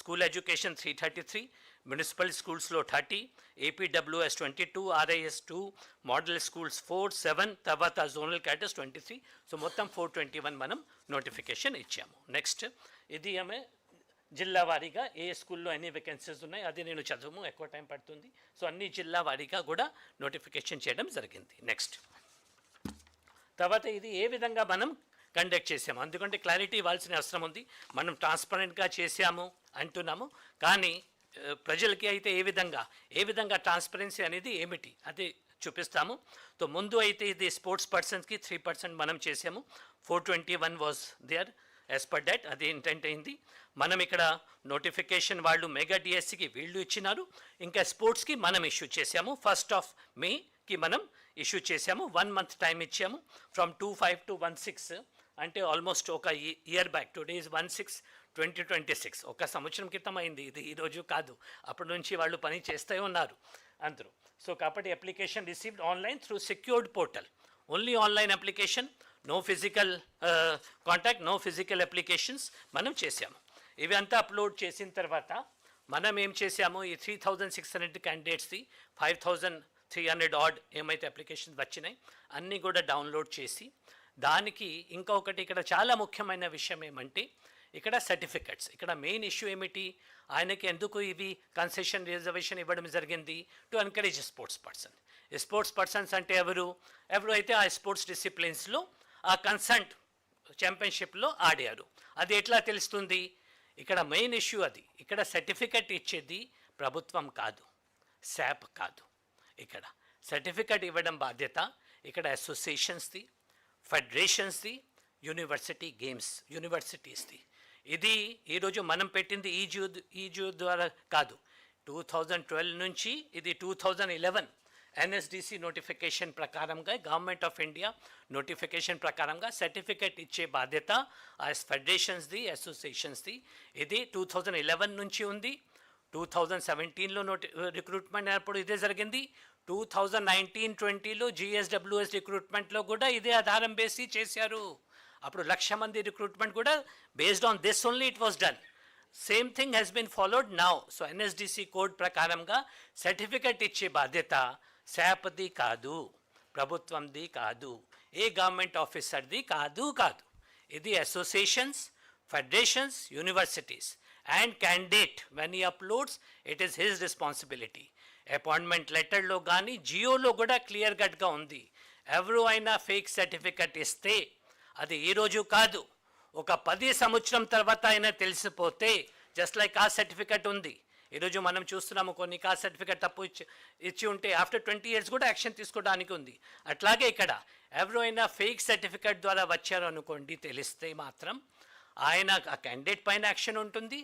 School education 333, municipal స్కూల్స్లో 30, ఏపీడబ్ల్యూఎస్ 22, RIS 2, model schools 4, 7, తర్వాత zonal cadres 23. So మొత్తం 421 మనం నోటిఫికేషన్ ఇచ్చాము. నెక్స్ట్ ఇది ఆమె జిల్లా వారీగా ఏ స్కూల్లో ఎన్ని వేకెన్సీస్ ఉన్నాయి అది నేను చదువు ఎక్కువ టైం పడుతుంది. సో అన్ని జిల్లా వారీగా కూడా నోటిఫికేషన్ చేయడం జరిగింది. నెక్స్ట్ తర్వాత ఇది ఏ విధంగా మనం కండక్ట్ చేసాము, అందుకంటే క్లారిటీ ఇవ్వాల్సిన అవసరం ఉంది. మనం ట్రాన్స్పరెంట్గా చేసాము అంటున్నాము, కానీ ప్రజలకి అయితే ఏ విధంగా ట్రాన్స్పరెన్సీ అనేది ఏమిటి అది చూపిస్తాము. సో ముందు అయితే ఇది స్పోర్ట్స్ పర్సన్స్కి 3% మనం చేసాము. 421 was there as per date, అది ఇంటెంట్ అయింది. మనం ఇక్కడ నోటిఫికేషన్ వాళ్ళు మెగా డిఎస్సికి వీళ్ళు ఇచ్చినారు, ఇంకా స్పోర్ట్స్కి మనం ఇష్యూ చేసాము. 1 మేకి మనం ఇష్యూ చేసాము. 1 మంత్ టైం ఇచ్చాము. ఫ్రమ్ 25 to 16 అంటే ఆల్మోస్ట్ ఒక ఇయర్ బ్యాక్. టుడే ఈజ్ 1/6/2026, ఒక సంవత్సరం క్రితం అయింది ఇది, ఈరోజు కాదు. అప్పటి నుంచి వాళ్ళు పని చేస్తూ ఉన్నారు అందరూ. సో కాబట్టి application received online through secured portal, only online application, no physical contact, no physical applications మనం చేసాము. ఇవి అంతా అప్లోడ్ చేసిన తర్వాత మనం ఏం చేసాము, ఈ 3600 క్యాండిడేట్స్ది 5300 ఆడ్ ఏమైతే అప్లికేషన్స్ వచ్చినాయి అన్నీ కూడా డౌన్లోడ్ చేసి, దానికి ఇంకొకటి ఇక్కడ చాలా ముఖ్యమైన విషయం ఏమంటే ఇక్కడ సర్టిఫికెట్స్. ఇక్కడ మెయిన్ ఇష్యూ ఏమిటి, ఆయనకి ఎందుకు ఇవి కన్సెషన్ రిజర్వేషన్ ఇవ్వడం జరిగింది, to encourage sports person. Sports persons అంటే ఎవరు అయితే ఆ స్పోర్ట్స్ డిసిప్లిన్స్లో ఆ కన్సర్ట్ ఛాంపియన్షిప్లో ఆడారు. అది ఎట్లా తెలుస్తుంది, ఇక్కడ మెయిన్ ఇష్యూ అది. ఇక్కడ సర్టిఫికెట్ ఇచ్చేది ప్రభుత్వం కాదు, శాప్ కాదు. ఇక్కడ సర్టిఫికెట్ ఇవ్వడం బాధ్యత ఇక్కడ అసోసియేషన్స్ది, ఫెడరేషన్స్ది, యూనివర్సిటీస్ది. ఇది ఈరోజు మనం పెట్టింది ఈజూ ద్వారా కాదు. 2012 నుంచి ఇది 2011 ఎన్ఎస్డిసి నోటిఫికేషన్ ప్రకారంగా, గవర్నమెంట్ ఆఫ్ ఇండియా నోటిఫికేషన్ ప్రకారంగా సర్టిఫికెట్ ఇచ్చే బాధ్యత ఆ ఫెడరేషన్స్ది, అసోసియేషన్స్ది. ఇది 2011 నుంచి ఉంది. 2017లో రిక్రూట్మెంట్ అయినప్పుడు ఇదే జరిగింది. 2019-20లో జిఎస్డబ్ల్యూఎస్ రిక్రూట్మెంట్లో కూడా ఇదే ఆధారం బేసి చేశారు. అప్పుడు 1,00,000 మంది రిక్రూట్మెంట్ కూడా based on this only it was done. Same thing has been followed now. So NSDC code ప్రకారంగా సర్టిఫికెట్ ఇచ్చే బాధ్యత శాప్ది కాదు, ప్రభుత్వంది కాదు, ఏ గవర్నమెంట్ ఆఫీసర్ది కాదు. ఇది associations, federations, universities and candidate when he uploads it is his responsibility. Appointment లెటర్లో కానీ జియోలో కూడా క్లియర్ కట్గా ఉంది. ఎవరు అయినా ఫేక్ సర్టిఫికెట్ ఇస్తే అది ఈరోజు కాదు, ఒక 10 సంవత్సరం తర్వాత అయినా తెలిసిపోతే, జస్ట్ లైక్ కాస్ట్ సర్టిఫికెట్ ఉంది. ఈరోజు మనం చూస్తున్నాము కొన్ని కాస్ట్ సర్టిఫికెట్ తప్పు ఇచ్చి ఉంటే ఆఫ్టర్ 20 ఇయర్స్ కూడా యాక్షన్ తీసుకోవడానికి ఉంది. అట్లాగే ఇక్కడ ఎవరు అయినా ఫేక్ సర్టిఫికెట్ ద్వారా వచ్చారు అనుకోండి, తెలిస్తే మాత్రం ఆయన ఆ క్యాండిడేట్ పైన యాక్షన్ ఉంటుంది,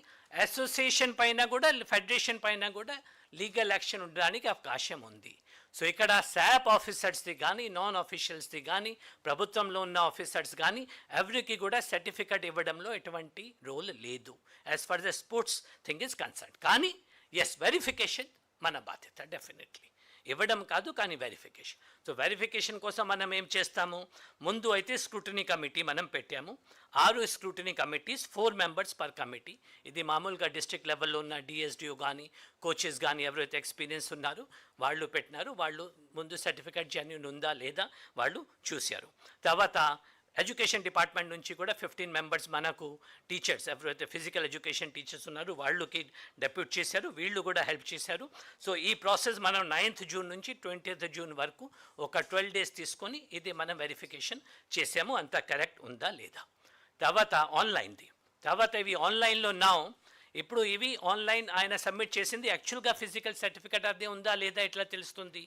అసోసియేషన్ పైన కూడా, ఫెడరేషన్ పైన కూడా లీగల్ యాక్షన్ ఉండడానికి అవకాశం ఉంది. సో ఇక్కడ శాప్ ఆఫీసర్స్ది కానీ, నాన్ ఆఫీషియల్స్ది కానీ, ప్రభుత్వంలో ఉన్న ఆఫీసర్స్ కానీ ఎవరికి కూడా సర్టిఫికెట్ ఇవ్వడంలో ఎటువంటి రోల్ లేదు as for the sports thing is concern. కానీ ఎస్, వెరిఫికేషన్ మన బాధ్యత, డెఫినెట్లీ ఇవ్వడం కాదు కానీ వెరిఫికేషన్. సో వెరిఫికేషన్ కోసం మనం ఏం చేస్తాము, ముందు అయితే స్క్రూటినీ కమిటీ మనం పెట్టాము. 6 scrutiny committees, 4 members per committee. ఇది మామూలుగా డిస్ట్రిక్ట్ లెవెల్లో ఉన్న డిఎస్డిఓ కానీ, కోచెస్ కానీ ఎవరైతే ఎక్స్పీరియన్స్ ఉన్నారో వాళ్ళు పెట్టినారు. వాళ్ళు ముందు సర్టిఫికేట్ జెన్యూన్ ఉందా లేదా వాళ్ళు చూశారు. తర్వాత ఎడ్యుకేషన్ డిపార్ట్మెంట్ నుంచి కూడా 15 members మనకు టీచర్స్, ఎవరైతే ఫిజికల్ ఎడ్యుకేషన్ టీచర్స్ ఉన్నారో వాళ్ళకి డెప్యూట్ చేశారు, వీళ్ళు కూడా హెల్ప్ చేశారు. సో ఈ ప్రాసెస్ మనం 9th జూన్ నుంచి 20th జూన్ వరకు ఒక 12 days తీసుకొని ఇది మనం వెరిఫికేషన్ చేసాము, అంతా కరెక్ట్ ఉందా లేదా. తర్వాత ఆన్లైన్ది, తర్వాత ఇవి ఆన్లైన్లో ఇప్పుడు ఇవి ఆన్లైన్ ఆయన సబ్మిట్ చేసింది. యాక్చువల్గా ఫిజికల్ సర్టిఫికేట్ అదే ఉందా లేదా ఎట్లా తెలుస్తుంది,